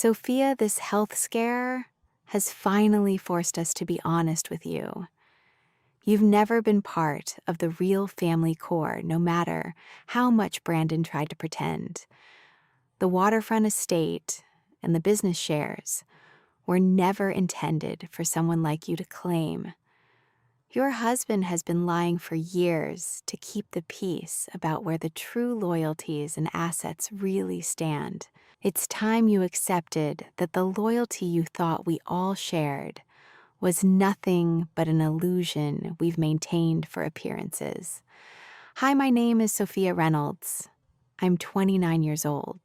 Sophia, this health scare has finally forced us to be honest with you. You've never been part of the real family core, no matter how much Brandon tried to pretend. The Waterfront estate and the business shares were never intended for someone like you to claim. Your husband has been lying for years to keep the peace about where the true loyalties and assets really stand. It's time you accepted that the loyalty you thought we all shared was nothing but an illusion we've maintained for appearances. Hi, my name is Sophia Reynolds. I'm 29 years old.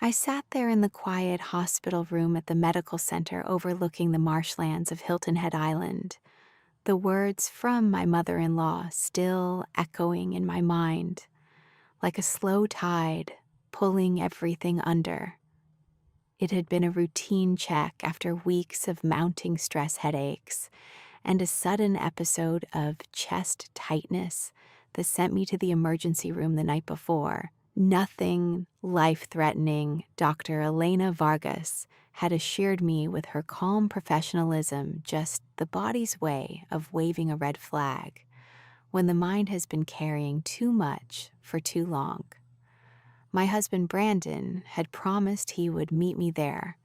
I sat there in the quiet hospital room at the medical center overlooking the marshlands of Hilton Head Island, the words from my mother-in-law still echoing in my mind, like a slow tide pulling everything under. It had been a routine check after weeks of mounting stress headaches and a sudden episode of chest tightness that sent me to the emergency room the night before. Nothing life-threatening, Dr. Elena Vargas had assured me with her calm professionalism, just the body's way of waving a red flag when the mind has been carrying too much for too long. My husband Brandon had promised he would meet me there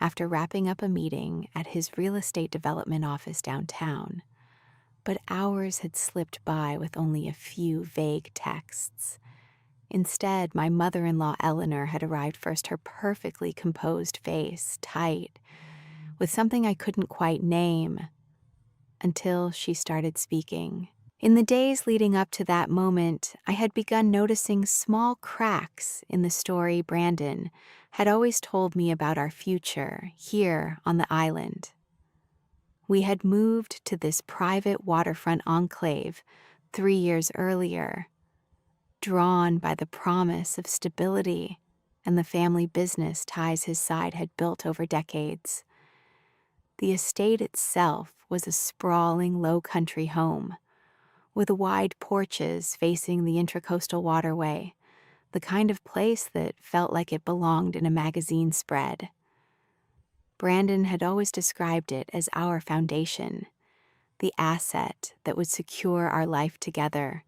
after wrapping up a meeting at his real estate development office downtown, but hours had slipped by with only a few vague texts. Instead, my mother-in-law Eleanor had arrived first, her perfectly composed face tight, with something I couldn't quite name, until she started speaking. In the days leading up to that moment, I had begun noticing small cracks in the story Brandon had always told me about our future here on the island. We had moved to this private waterfront enclave 3 years earlier, drawn by the promise of stability and the family business ties his side had built over decades. The estate itself was a sprawling low-country home, with wide porches facing the intracoastal waterway, the kind of place that felt like it belonged in a magazine spread. Brandon had always described it as our foundation, the asset that would secure our life together,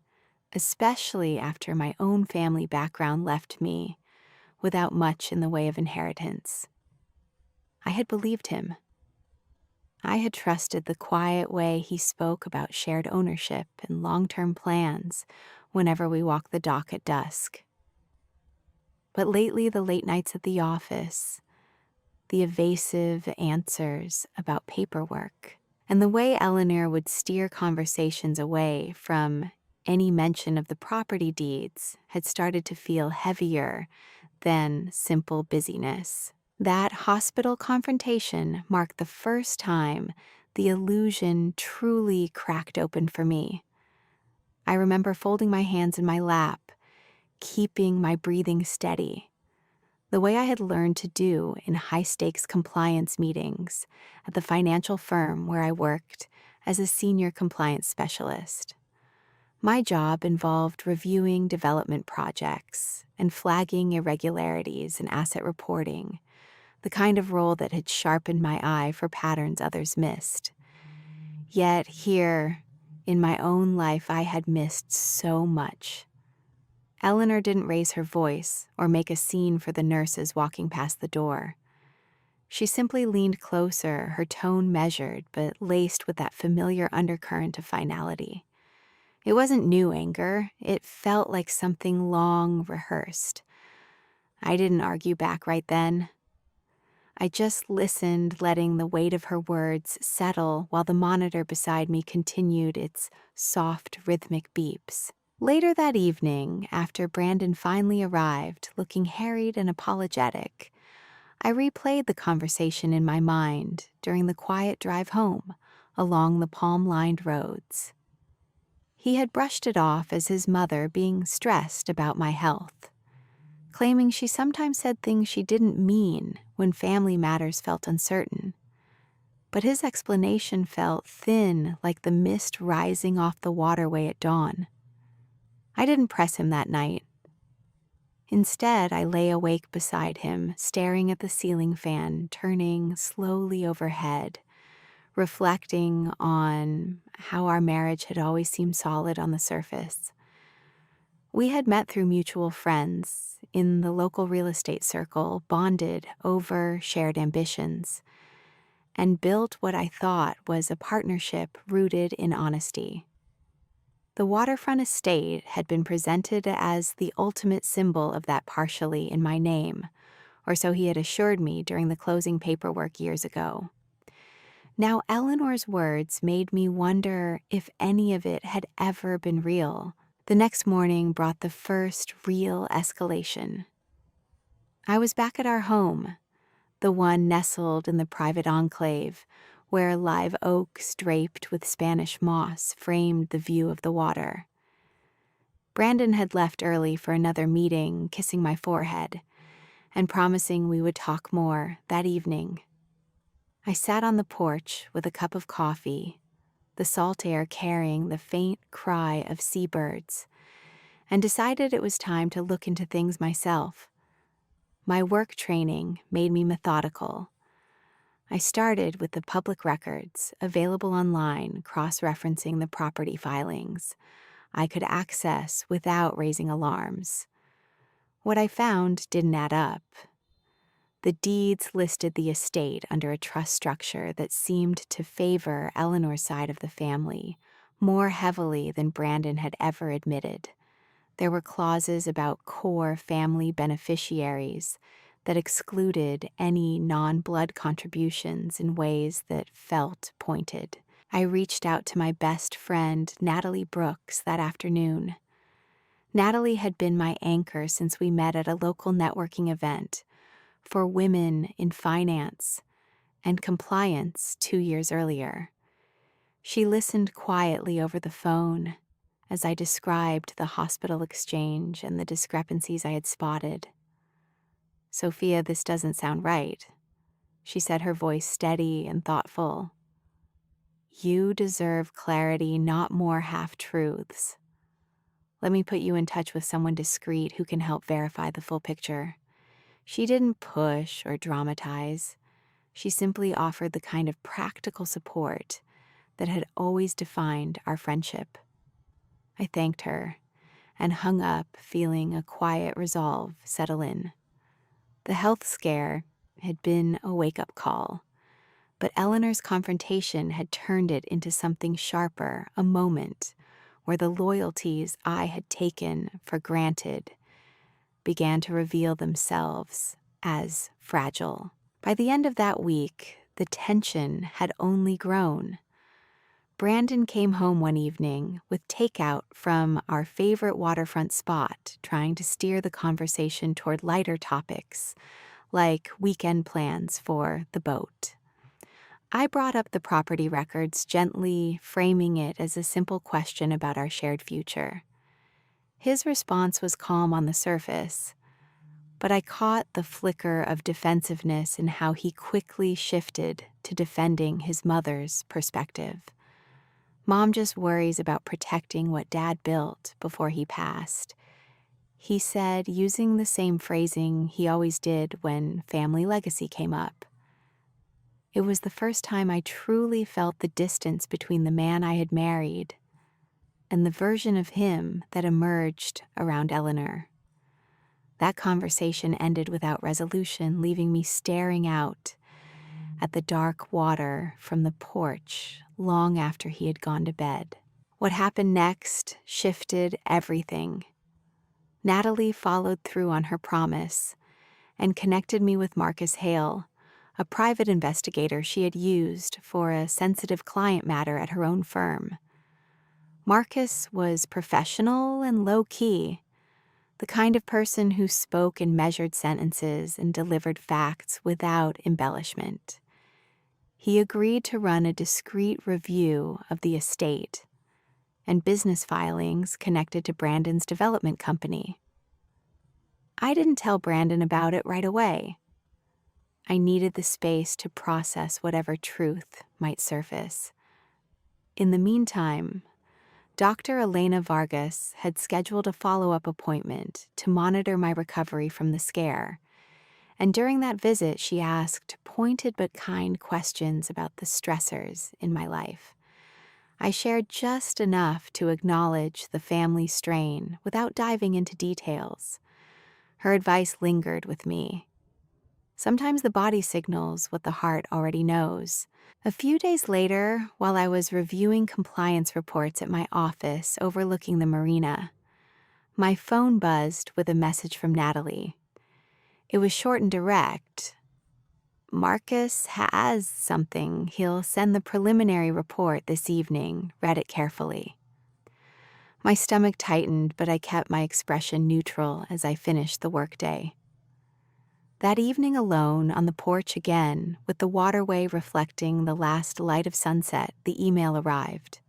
especially after my own family background left me without much in the way of inheritance. I had believed him. I had trusted the quiet way he spoke about shared ownership and long-term plans whenever we walked the dock at dusk. But lately, the late nights at the office, the evasive answers about paperwork, and the way Eleanor would steer conversations away from any mention of the property deeds had started to feel heavier than simple busyness. That hospital confrontation marked the first time the illusion truly cracked open for me. I remember folding my hands in my lap, keeping my breathing steady, the way I had learned to do in high-stakes compliance meetings at the financial firm where I worked as a senior compliance specialist. My job involved reviewing development projects and flagging irregularities in asset reporting, the kind of role that had sharpened my eye for patterns others missed. Yet here, in my own life, I had missed so much. Eleanor didn't raise her voice or make a scene for the nurses walking past the door. She simply leaned closer, her tone measured but laced with that familiar undercurrent of finality. It wasn't new anger, it felt like something long rehearsed. I didn't argue back right then. I just listened, letting the weight of her words settle while the monitor beside me continued its soft, rhythmic beeps. Later that evening, after Brandon finally arrived, looking harried and apologetic, I replayed the conversation in my mind during the quiet drive home along the palm-lined roads. He had brushed it off as his mother being stressed about my health, claiming she sometimes said things she didn't mean when family matters felt uncertain. But his explanation felt thin, like the mist rising off the waterway at dawn. I didn't press him that night. Instead, I lay awake beside him, staring at the ceiling fan turning slowly overhead, reflecting on how our marriage had always seemed solid on the surface. We had met through mutual friends in the local real estate circle, bonded over shared ambitions, and built what I thought was a partnership rooted in honesty. The Waterfront estate had been presented as the ultimate symbol of that partially in my name, or so he had assured me during the closing paperwork years ago. Now, Eleanor's words made me wonder if any of it had ever been real. The next morning brought the first real escalation. I was back at our home, the one nestled in the private enclave, where live oaks draped with Spanish moss framed the view of the water. Brandon had left early for another meeting, kissing my forehead, and promising we would talk more that evening. I sat on the porch with a cup of coffee, the salt air carrying the faint cry of seabirds, and decided it was time to look into things myself. My work training made me methodical. I started with the public records available online, cross-referencing the property filings I could access without raising alarms. What I found didn't add up. The deeds listed the estate under a trust structure that seemed to favor Eleanor's side of the family more heavily than Brandon had ever admitted. There were clauses about core family beneficiaries that excluded any non-blood contributions in ways that felt pointed. I reached out to my best friend, Natalie Brooks, that afternoon. Natalie had been my anchor since we met at a local networking event for women in finance and compliance 2 years earlier. She listened quietly over the phone as I described the hospital exchange and the discrepancies I had spotted. "Sophia, this doesn't sound right," she said, her voice steady and thoughtful. "You deserve clarity, not more half-truths. Let me put you in touch with someone discreet who can help verify the full picture." She didn't push or dramatize. She simply offered the kind of practical support that had always defined our friendship. I thanked her and hung up, feeling a quiet resolve settle in. The health scare had been a wake-up call, but Eleanor's confrontation had turned it into something sharper, a moment where the loyalties I had taken for granted began to reveal themselves as fragile. By the end of that week, the tension had only grown. Brandon came home one evening with takeout from our favorite waterfront spot, trying to steer the conversation toward lighter topics, like weekend plans for the boat. I brought up the property records, gently framing it as a simple question about our shared future. His response was calm on the surface, but I caught the flicker of defensiveness in how he quickly shifted to defending his mother's perspective. "Mom just worries about protecting what Dad built before he passed," he said, using the same phrasing he always did when family legacy came up. It was the first time I truly felt the distance between the man I had married and the version of him that emerged around Eleanor. That conversation ended without resolution, leaving me staring out at the dark water from the porch long after he had gone to bed. What happened next shifted everything. Natalie followed through on her promise and connected me with Marcus Hale, a private investigator she had used for a sensitive client matter at her own firm. Marcus was professional and low-key, the kind of person who spoke in measured sentences and delivered facts without embellishment. He agreed to run a discreet review of the estate and business filings connected to Brandon's development company. I didn't tell Brandon about it right away. I needed the space to process whatever truth might surface. In the meantime, Dr. Elena Vargas had scheduled a follow-up appointment to monitor my recovery from the scare, and during that visit she asked pointed but kind questions about the stressors in my life. I shared just enough to acknowledge the family strain without diving into details. Her advice lingered with me. Sometimes the body signals what the heart already knows. A few days later, while I was reviewing compliance reports at my office overlooking the marina, my phone buzzed with a message from Natalie. It was short and direct. Marcus has something. He'll send the preliminary report this evening. Read it carefully. My stomach tightened, but I kept my expression neutral as I finished the workday. That evening alone on the porch again, with the waterway reflecting the last light of sunset, the email arrived.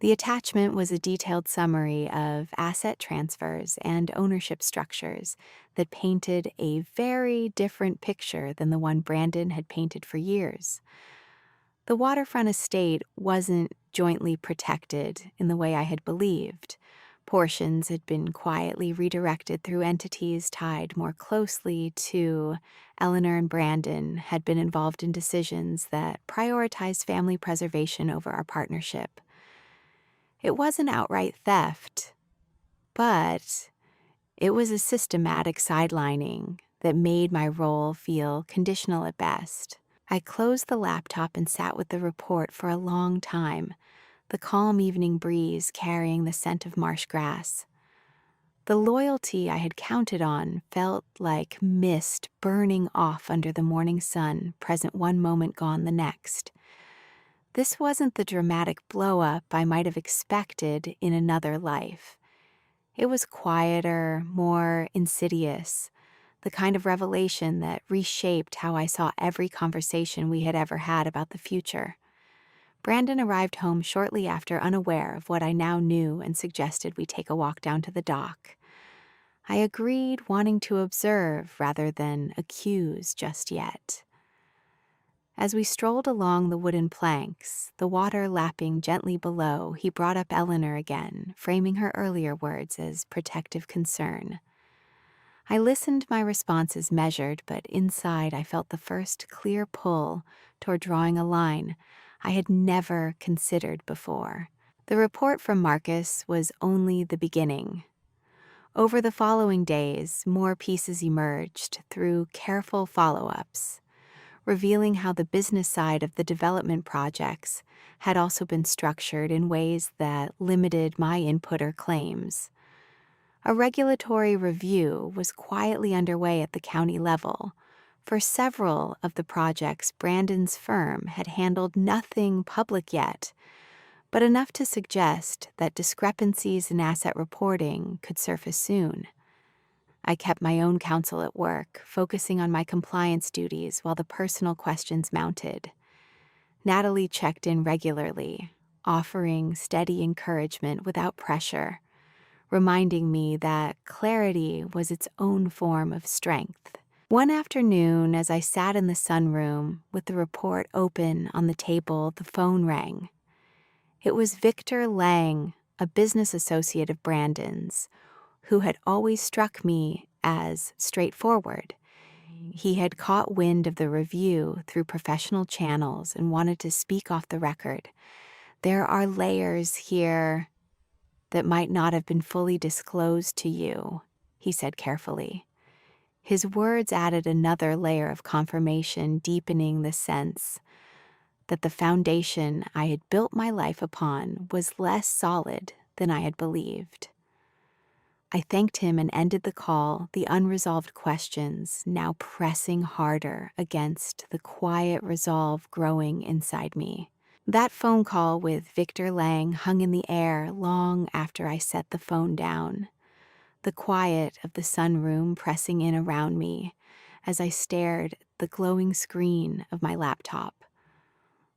The attachment was a detailed summary of asset transfers and ownership structures that painted a very different picture than the one Brandon had painted for years. The Waterfront estate wasn't jointly protected in the way I had believed. Portions had been quietly redirected through entities tied more closely to Eleanor and Brandon had been involved in decisions that prioritized family preservation over our partnership. It wasn't outright theft, but it was a systematic sidelining that made my role feel conditional at best. I closed the laptop and sat with the report for a long time, the calm evening breeze carrying the scent of marsh grass. The loyalty I had counted on felt like mist burning off under the morning sun, present one moment, gone the next. This wasn't the dramatic blow-up I might have expected in another life. It was quieter, more insidious, the kind of revelation that reshaped how I saw every conversation we had ever had about the future. Brandon arrived home shortly after, unaware of what I now knew, and suggested we take a walk down to the dock. I agreed, wanting to observe rather than accuse just yet. As we strolled along the wooden planks, the water lapping gently below, he brought up Eleanor again, framing her earlier words as protective concern. I listened, my responses measured, but inside I felt the first clear pull toward drawing a line I had never considered before. The report from Marcus was only the beginning. Over the following days, more pieces emerged through careful follow-ups, revealing how the business side of the development projects had also been structured in ways that limited my input or claims. A regulatory review was quietly underway at the county level. For several of the projects, Brandon's firm had handled nothing public yet, but enough to suggest that discrepancies in asset reporting could surface soon. I kept my own counsel at work, focusing on my compliance duties while the personal questions mounted. Natalie checked in regularly, offering steady encouragement without pressure, reminding me that clarity was its own form of strength. One afternoon, as I sat in the sunroom with the report open on the table, the phone rang. It was Victor Lang, a business associate of Brandon's, who had always struck me as straightforward. He had caught wind of the review through professional channels and wanted to speak off the record. "There are layers here that might not have been fully disclosed to you," he said carefully. His words added another layer of confirmation, deepening the sense that the foundation I had built my life upon was less solid than I had believed. I thanked him and ended the call, the unresolved questions now pressing harder against the quiet resolve growing inside me. That phone call with Victor Lang hung in the air long after I set the phone down, the quiet of the sunroom pressing in around me as I stared at the glowing screen of my laptop.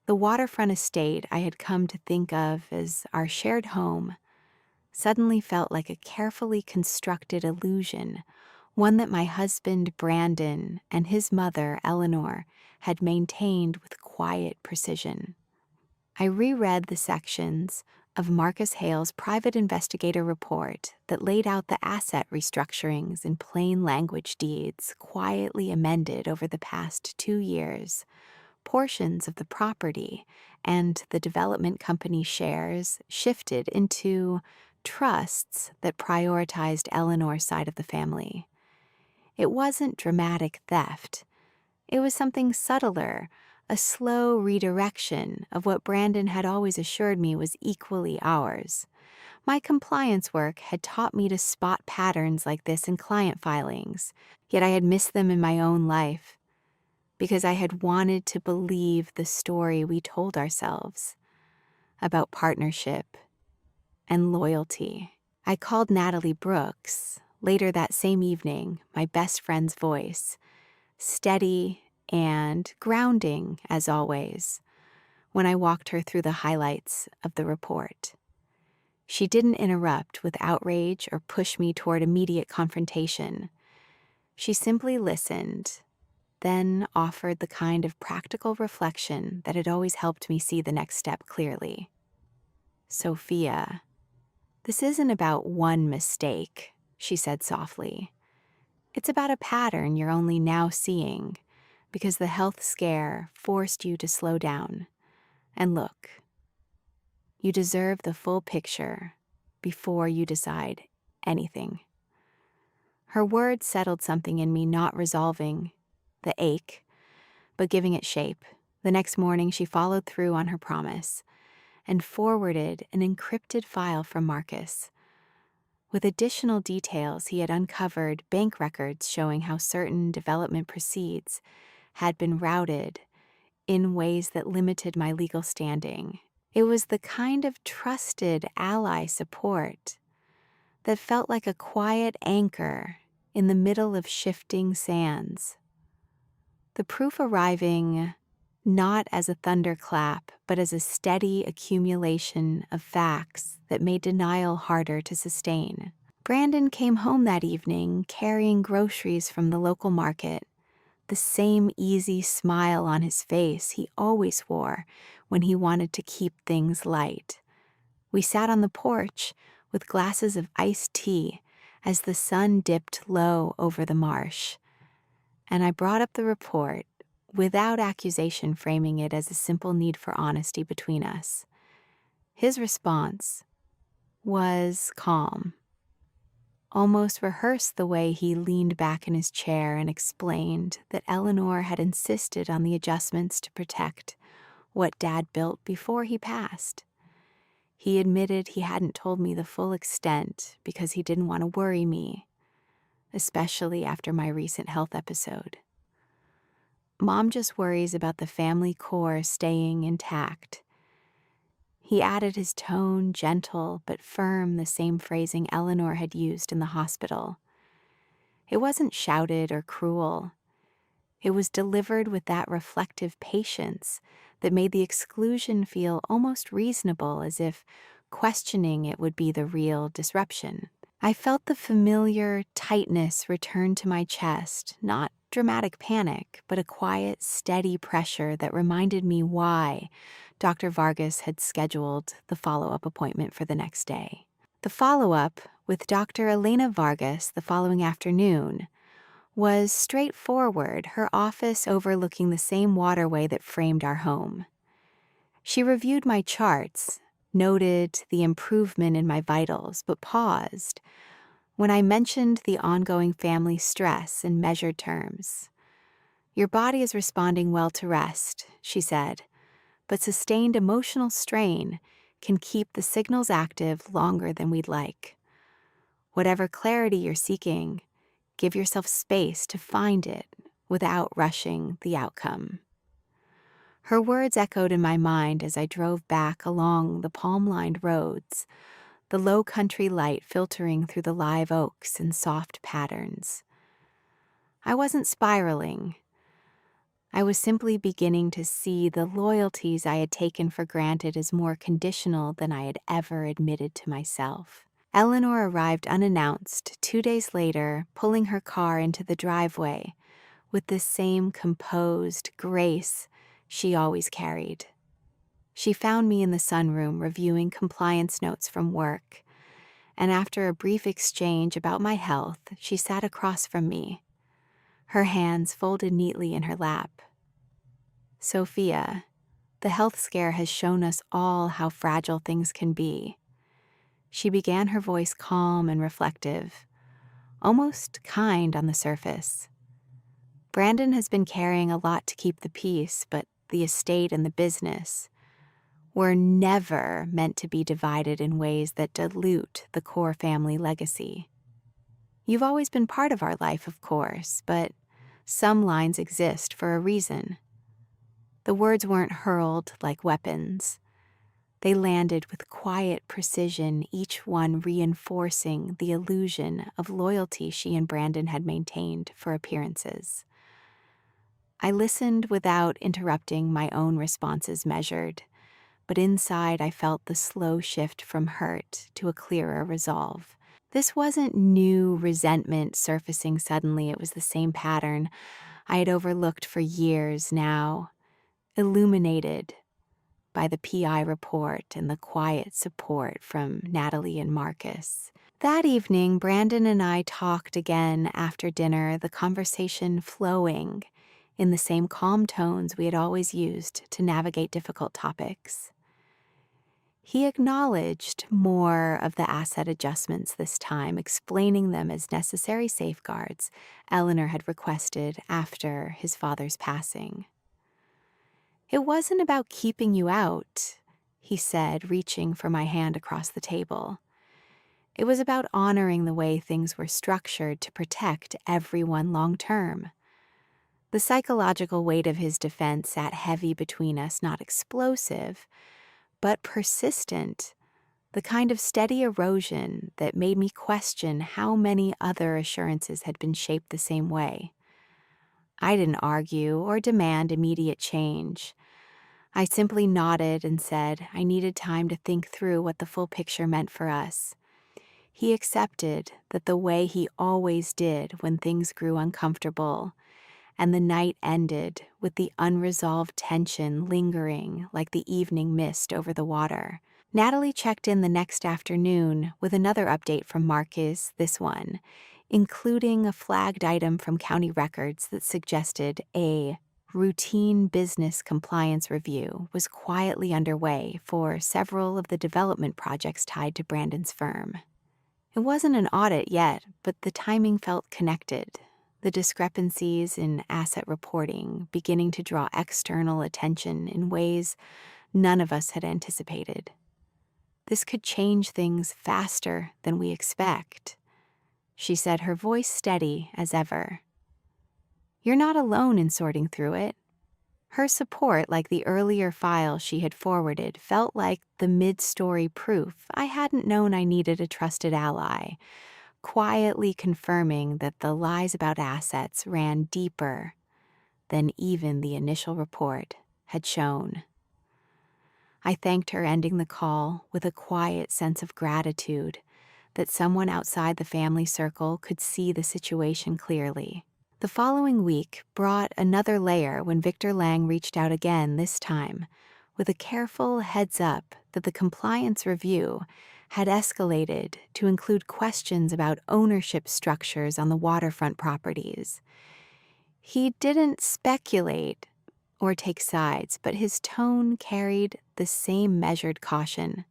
The waterfront estate I had come to think of as our shared home suddenly felt like a carefully constructed illusion, one that my husband Brandon and his mother Eleanor had maintained with quiet precision. I reread the sections of Marcus Hale's private investigator report that laid out the asset restructurings in plain language deeds quietly amended over the past 2 years. Portions of the property and the development company shares shifted into trusts that prioritized Eleanor's side of the family. It wasn't dramatic theft. It was something subtler, a slow redirection of what Brandon had always assured me was equally ours. My compliance work had taught me to spot patterns like this in client filings, yet I had missed them in my own life because I had wanted to believe the story we told ourselves about partnership and loyalty. I called Natalie Brooks, later that same evening, my best friend's voice, steady and grounding as always, when I walked her through the highlights of the report. She didn't interrupt with outrage or push me toward immediate confrontation. She simply listened, then offered the kind of practical reflection that had always helped me see the next step clearly. "Sophia, this isn't about one mistake," she said softly. "It's about a pattern you're only now seeing because the health scare forced you to slow down. And look, you deserve the full picture before you decide anything." Her words settled something in me, not resolving the ache, but giving it shape. The next morning, she followed through on her promise and forwarded an encrypted file from Marcus. With additional details, he had uncovered bank records showing how certain development proceeds had been routed in ways that limited my legal standing. It was the kind of trusted ally support that felt like a quiet anchor in the middle of shifting sands. The proof arriving not as a thunderclap, but as a steady accumulation of facts that made denial harder to sustain. Brandon came home that evening carrying groceries from the local market, the same easy smile on his face he always wore when he wanted to keep things light. We sat on the porch with glasses of iced tea as the sun dipped low over the marsh, and I brought up the report without accusation, framing it as a simple need for honesty between us. His response was calm, almost rehearsed the way he leaned back in his chair and explained that Eleanor had insisted on the adjustments to protect what Dad built before he passed. He admitted he hadn't told me the full extent because he didn't want to worry me, especially after my recent health episode. "Mom just worries about the family core staying intact." He added, his tone gentle but firm, the same phrasing Eleanor had used in the hospital. It wasn't shouted or cruel. It was delivered with that reflective patience that made the exclusion feel almost reasonable, as if questioning it would be the real disruption. I felt the familiar tightness return to my chest, not dramatic panic, but a quiet, steady pressure that reminded me why Dr. Vargas had scheduled the follow-up appointment for the next day. The follow-up with Dr. Elena Vargas the following afternoon was straightforward, her office overlooking the same waterway that framed our home. She reviewed my charts, noted the improvement in my vitals, but paused when I mentioned the ongoing family stress in measured terms. "Your body is responding well to rest," she said, "but sustained emotional strain can keep the signals active longer than we'd like. Whatever clarity you're seeking, give yourself space to find it without rushing the outcome." Her words echoed in my mind as I drove back along the palm-lined roads, the low country light filtering through the live oaks in soft patterns. I wasn't spiraling. I was simply beginning to see the loyalties I had taken for granted as more conditional than I had ever admitted to myself. Eleanor arrived unannounced 2 days later, pulling her car into the driveway with the same composed grace she always carried. She found me in the sunroom reviewing compliance notes from work, and after a brief exchange about my health, she sat across from me, her hands folded neatly in her lap. "Sophia, the health scare has shown us all how fragile things can be." She began, her voice calm and reflective, almost kind on the surface. "Brandon has been carrying a lot to keep the peace, but the estate and the business were never meant to be divided in ways that dilute the core family legacy. You've always been part of our life, of course, but some lines exist for a reason." The words weren't hurled like weapons. They landed with quiet precision, each one reinforcing the illusion of loyalty she and Brandon had maintained for appearances. I listened without interrupting, my own responses measured, but inside I felt the slow shift from hurt to a clearer resolve. This wasn't new resentment surfacing suddenly, it was the same pattern I had overlooked for years now, illuminated by the PI report and the quiet support from Natalie and Marcus. That evening, Brandon and I talked again after dinner, the conversation flowing in the same calm tones we had always used to navigate difficult topics. He acknowledged more of the asset adjustments this time, explaining them as necessary safeguards Eleanor had requested after his father's passing. "It wasn't about keeping you out," he said, reaching for my hand across the table. "It was about honoring the way things were structured to protect everyone long term." The psychological weight of his defense sat heavy between us, not explosive, but persistent, the kind of steady erosion that made me question how many other assurances had been shaped the same way. I didn't argue or demand immediate change. I simply nodded and said I needed time to think through what the full picture meant for us. He accepted that the way he always did when things grew uncomfortable, and the night ended with the unresolved tension lingering like the evening mist over the water. Natalie checked in the next afternoon with another update from Marcus, this one, including a flagged item from county records that suggested a routine business compliance review was quietly underway for several of the development projects tied to Brandon's firm. It wasn't an audit yet, but the timing felt connected. The discrepancies in asset reporting beginning to draw external attention in ways none of us had anticipated. "This could change things faster than we expect," she said, her voice steady as ever. "You're not alone in sorting through it." Her support, like the earlier file she had forwarded, felt like the mid-story proof I hadn't known I needed a trusted ally, quietly confirming that the lies about assets ran deeper than even the initial report had shown. I thanked her, ending the call with a quiet sense of gratitude that someone outside the family circle could see the situation clearly. The following week brought another layer when Victor Lang reached out again, this time with a careful heads up that the compliance review had escalated to include questions about ownership structures on the waterfront properties. He didn't speculate or take sides, but his tone carried the same measured caution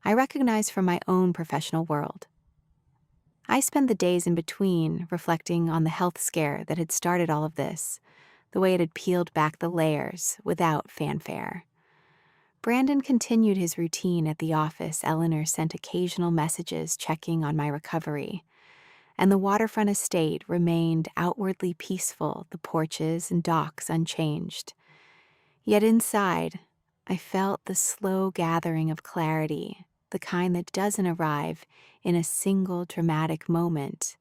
I recognized from my own professional world. I spent the days in between reflecting on the health scare that had started all of this, the way it had peeled back the layers without fanfare. Brandon continued his routine at the office. Eleanor sent occasional messages checking on my recovery, and the waterfront estate remained outwardly peaceful, the porches and docks unchanged. Yet inside, I felt the slow gathering of clarity, the kind that doesn't arrive in a single dramatic moment,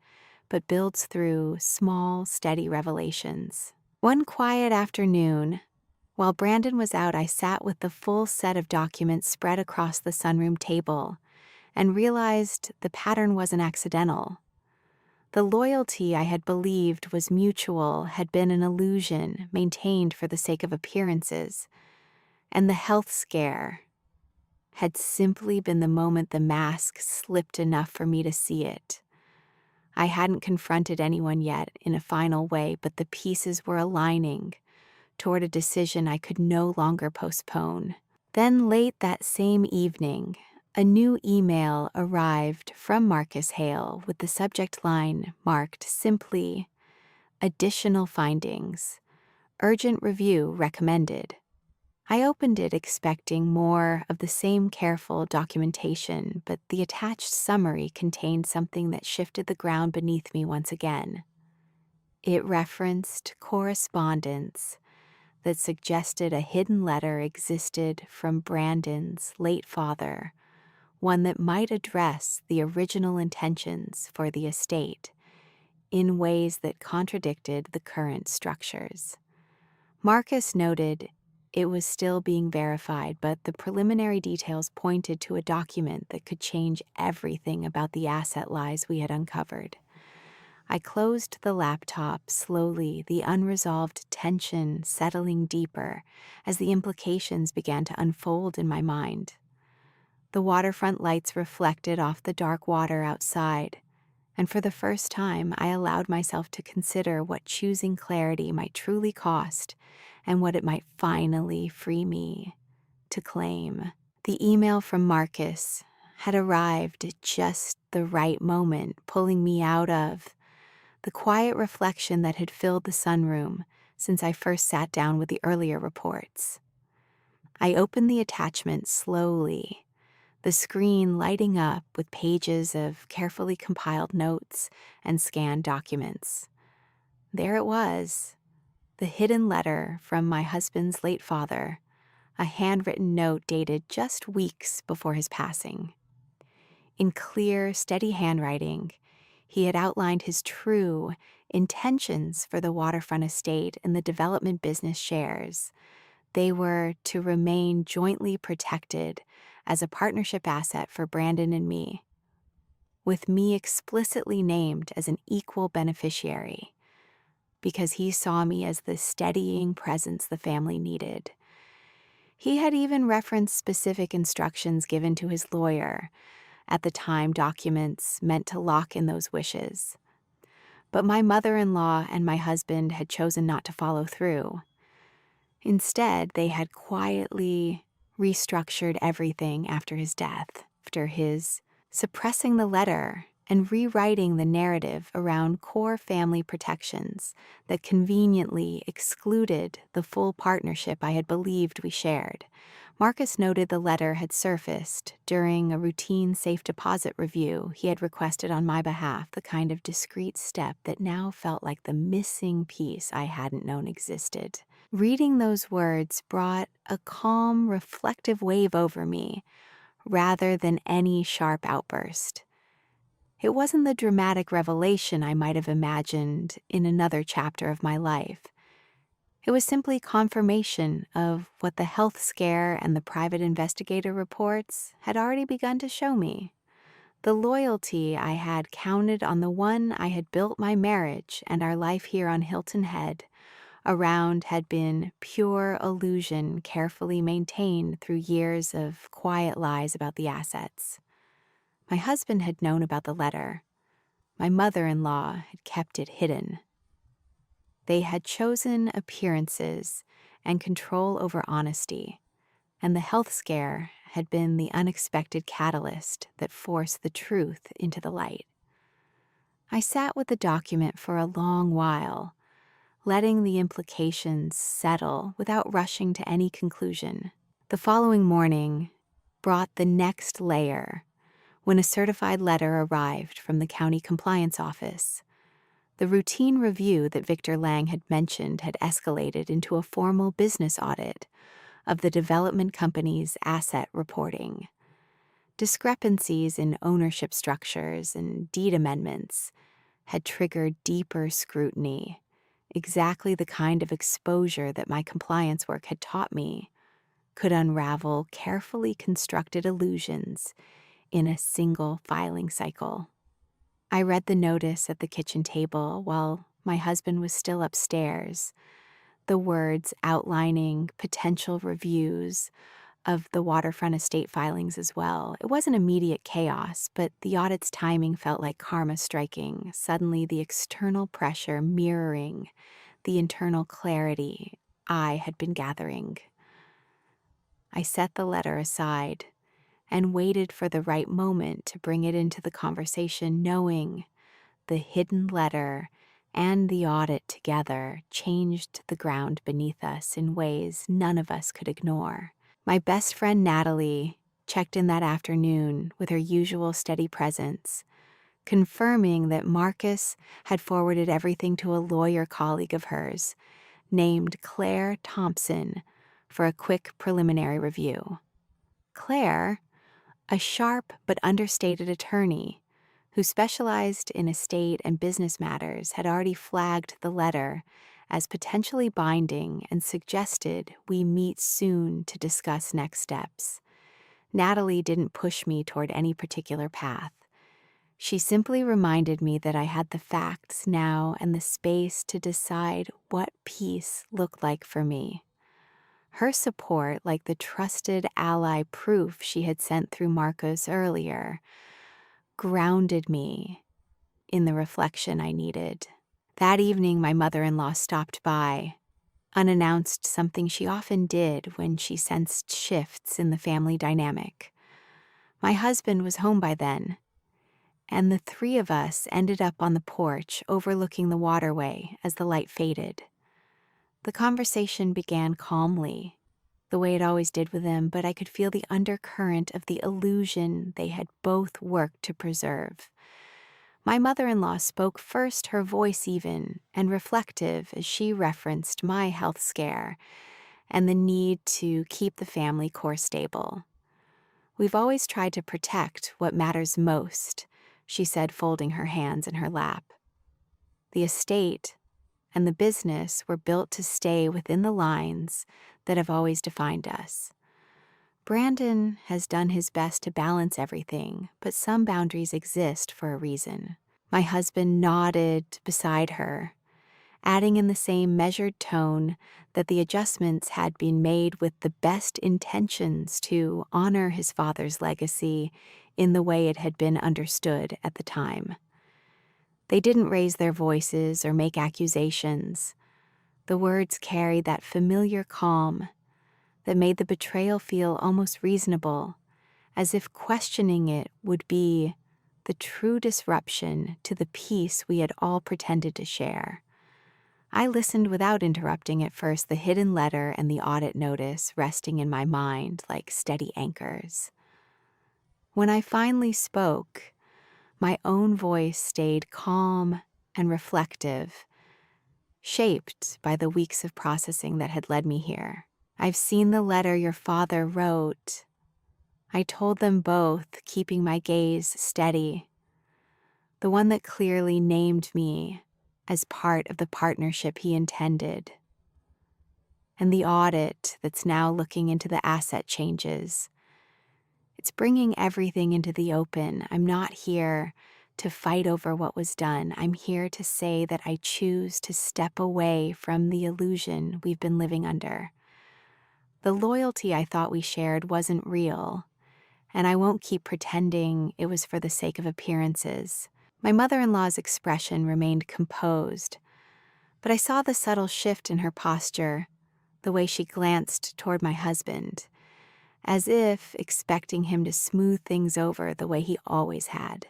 but builds through small, steady revelations. One quiet afternoon, while Brandon was out, I sat with the full set of documents spread across the sunroom table and realized the pattern wasn't accidental. The loyalty I had believed was mutual had been an illusion maintained for the sake of appearances. And the health scare had simply been the moment the mask slipped enough for me to see it. I hadn't confronted anyone yet in a final way, but the pieces were aligning toward a decision I could no longer postpone. Then late that same evening, a new email arrived from Marcus Hale with the subject line marked simply, "Additional findings. Urgent review recommended." I opened it expecting more of the same careful documentation, but the attached summary contained something that shifted the ground beneath me once again. It referenced correspondence that suggested a hidden letter existed from Brandon's late father, one that might address the original intentions for the estate in ways that contradicted the current structures. Marcus noted it was still being verified, but the preliminary details pointed to a document that could change everything about the asset lies we had uncovered. I closed the laptop slowly, the unresolved tension settling deeper as the implications began to unfold in my mind. The waterfront lights reflected off the dark water outside, and for the first time I allowed myself to consider what choosing clarity might truly cost and what it might finally free me to claim. The email from Marcus had arrived at just the right moment, pulling me out of the quiet reflection that had filled the sunroom since I first sat down with the earlier reports. I opened the attachment slowly, the screen lighting up with pages of carefully compiled notes and scanned documents. There it was, the hidden letter from my husband's late father, a handwritten note dated just weeks before his passing. In clear, steady handwriting, he had outlined his true intentions for the waterfront estate and the development business shares. They were to remain jointly protected as a partnership asset for Brandon and me, with me explicitly named as an equal beneficiary, because he saw me as the steadying presence the family needed. He had even referenced specific instructions given to his lawyer at the time, documents meant to lock in those wishes. But my mother-in-law and my husband had chosen not to follow through. Instead, they had quietly restructured everything after his death, after his suppressing the letter and rewriting the narrative around core family protections that conveniently excluded the full partnership I had believed we shared. Marcus noted the letter had surfaced during a routine safe deposit review he had requested on my behalf, the kind of discreet step that now felt like the missing piece I hadn't known existed. Reading those words brought a calm, reflective wave over me, rather than any sharp outburst. It wasn't the dramatic revelation I might have imagined in another chapter of my life. It was simply confirmation of what the health scare and the private investigator reports had already begun to show me. The loyalty I had counted on, the one I had built my marriage and our life here on Hilton Head around, had been pure illusion carefully maintained through years of quiet lies about the assets. My husband had known about the letter. My mother-in-law had kept it hidden. They had chosen appearances and control over honesty, and the health scare had been the unexpected catalyst that forced the truth into the light. I sat with the document for a long while, letting the implications settle without rushing to any conclusion. The following morning brought the next layer when a certified letter arrived from the county compliance office. The routine review that Victor Lang had mentioned had escalated into a formal business audit of the development company's asset reporting. Discrepancies in ownership structures and deed amendments had triggered deeper scrutiny, exactly the kind of exposure that my compliance work had taught me could unravel carefully constructed illusions in a single filing cycle. I read the notice at the kitchen table while my husband was still upstairs, the words outlining potential reviews of the Waterfront estate filings as well. It wasn't immediate chaos, but the audit's timing felt like karma striking, suddenly the external pressure mirroring the internal clarity I had been gathering. I set the letter aside and waited for the right moment to bring it into the conversation, knowing the hidden letter and the audit together changed the ground beneath us in ways none of us could ignore. My best friend Natalie checked in that afternoon with her usual steady presence, confirming that Marcus had forwarded everything to a lawyer colleague of hers named Claire Thompson for a quick preliminary review. Claire, a sharp but understated attorney who specialized in estate and business matters, had already flagged the letter as potentially binding and suggested we meet soon to discuss next steps. Natalie didn't push me toward any particular path. She simply reminded me that I had the facts now and the space to decide what peace looked like for me. Her support, like the trusted ally proof she had sent through Marcos earlier, grounded me in the reflection I needed. That evening, my mother-in-law stopped by, unannounced, something she often did when she sensed shifts in the family dynamic. My husband was home by then, and the three of us ended up on the porch overlooking the waterway as the light faded. The conversation began calmly, the way it always did with them, but I could feel the undercurrent of the illusion they had both worked to preserve. My mother-in-law spoke first, her voice even and reflective as she referenced my health scare and the need to keep the family core stable. "We've always tried to protect what matters most," she said, folding her hands in her lap. "The estate and the business were built to stay within the lines that have always defined us. Brandon has done his best to balance everything, but some boundaries exist for a reason." My husband nodded beside her, adding in the same measured tone that the adjustments had been made with the best intentions to honor his father's legacy in the way it had been understood at the time. They didn't raise their voices or make accusations. The words carried that familiar calm that made the betrayal feel almost reasonable, as if questioning it would be the true disruption to the peace we had all pretended to share. I listened without interrupting at first, the hidden letter and the audit notice resting in my mind like steady anchors. When I finally spoke, my own voice stayed calm and reflective, shaped by the weeks of processing that had led me here. "I've seen the letter your father wrote," I told them both, keeping my gaze steady. "The one that clearly named me as part of the partnership he intended. And the audit that's now looking into the asset changes. It's bringing everything into the open. I'm not here to fight over what was done. I'm here to say that I choose to step away from the illusion we've been living under. The loyalty I thought we shared wasn't real, and I won't keep pretending it was for the sake of appearances." My mother-in-law's expression remained composed, but I saw the subtle shift in her posture, the way she glanced toward my husband, as if expecting him to smooth things over the way he always had.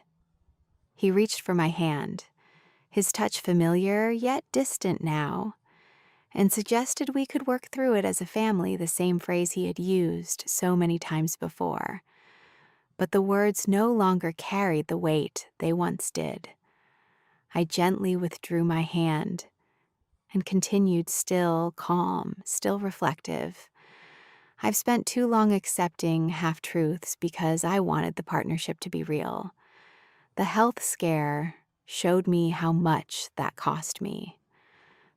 He reached for my hand, his touch familiar yet distant now, and suggested we could work through it as a family, the same phrase he had used so many times before. But the words no longer carried the weight they once did. I gently withdrew my hand and continued, still calm, still reflective. "I've spent too long accepting half-truths because I wanted the partnership to be real. The health scare showed me how much that cost me.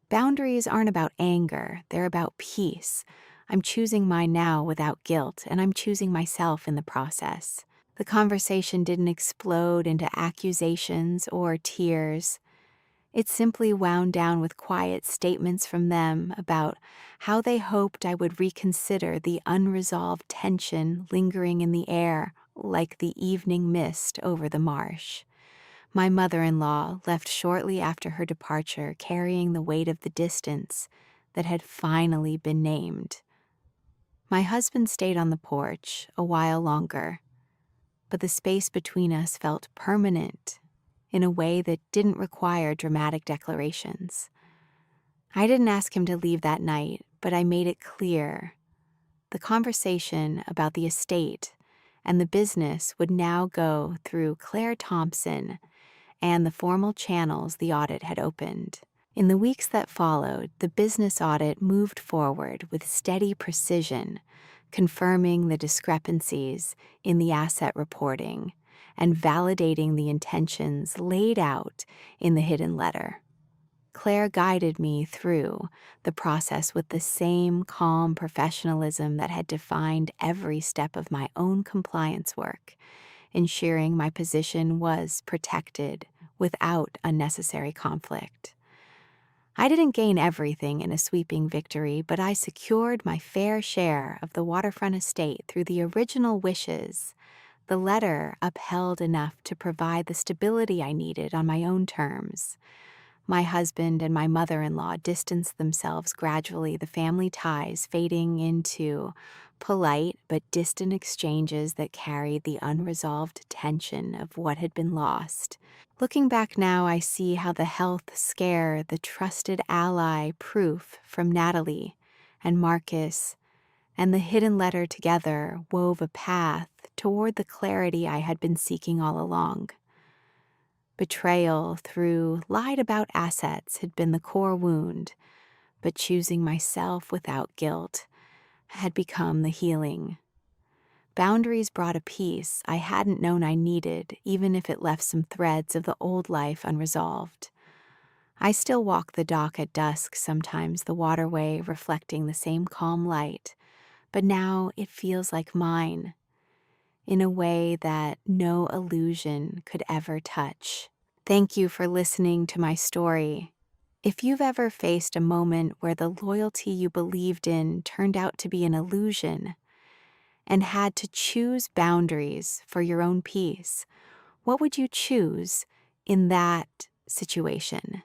Boundaries aren't about anger, they're about peace. I'm choosing mine now without guilt, and I'm choosing myself in the process." The conversation didn't explode into accusations or tears. It simply wound down with quiet statements from them about how they hoped I would reconsider the unresolved tension lingering in the air like the evening mist over the marsh. My mother-in-law left shortly after her departure, carrying the weight of the distance that had finally been named. My husband stayed on the porch a while longer, but the space between us felt permanent in a way that didn't require dramatic declarations. I didn't ask him to leave that night, but I made it clear. The conversation about the estate and the business would now go through Claire Thompson and the formal channels the audit had opened. In the weeks that followed, the business audit moved forward with steady precision, confirming the discrepancies in the asset reporting and validating the intentions laid out in the hidden letter. Claire guided me through the process with the same calm professionalism that had defined every step of my own compliance work, ensuring my position was protected without unnecessary conflict. I didn't gain everything in a sweeping victory, but I secured my fair share of the Waterfront estate through the original wishes. The letter upheld enough to provide the stability I needed on my own terms. My husband and my mother-in-law distanced themselves gradually, the family ties fading into polite but distant exchanges that carried the unresolved tension of what had been lost. Looking back now, I see how the health scare, the trusted ally proof from Natalie and Marcus, and the hidden letter together wove a path toward the clarity I had been seeking all along. Betrayal through lied about assets had been the core wound, but choosing myself without guilt had become the healing. Boundaries brought a peace I hadn't known I needed, even if it left some threads of the old life unresolved. I still walk the dock at dusk sometimes, the waterway reflecting the same calm light, but now it feels like mine, in a way that no illusion could ever touch. Thank you for listening to my story. If you've ever faced a moment where the loyalty you believed in turned out to be an illusion and had to choose boundaries for your own peace, what would you choose in that situation?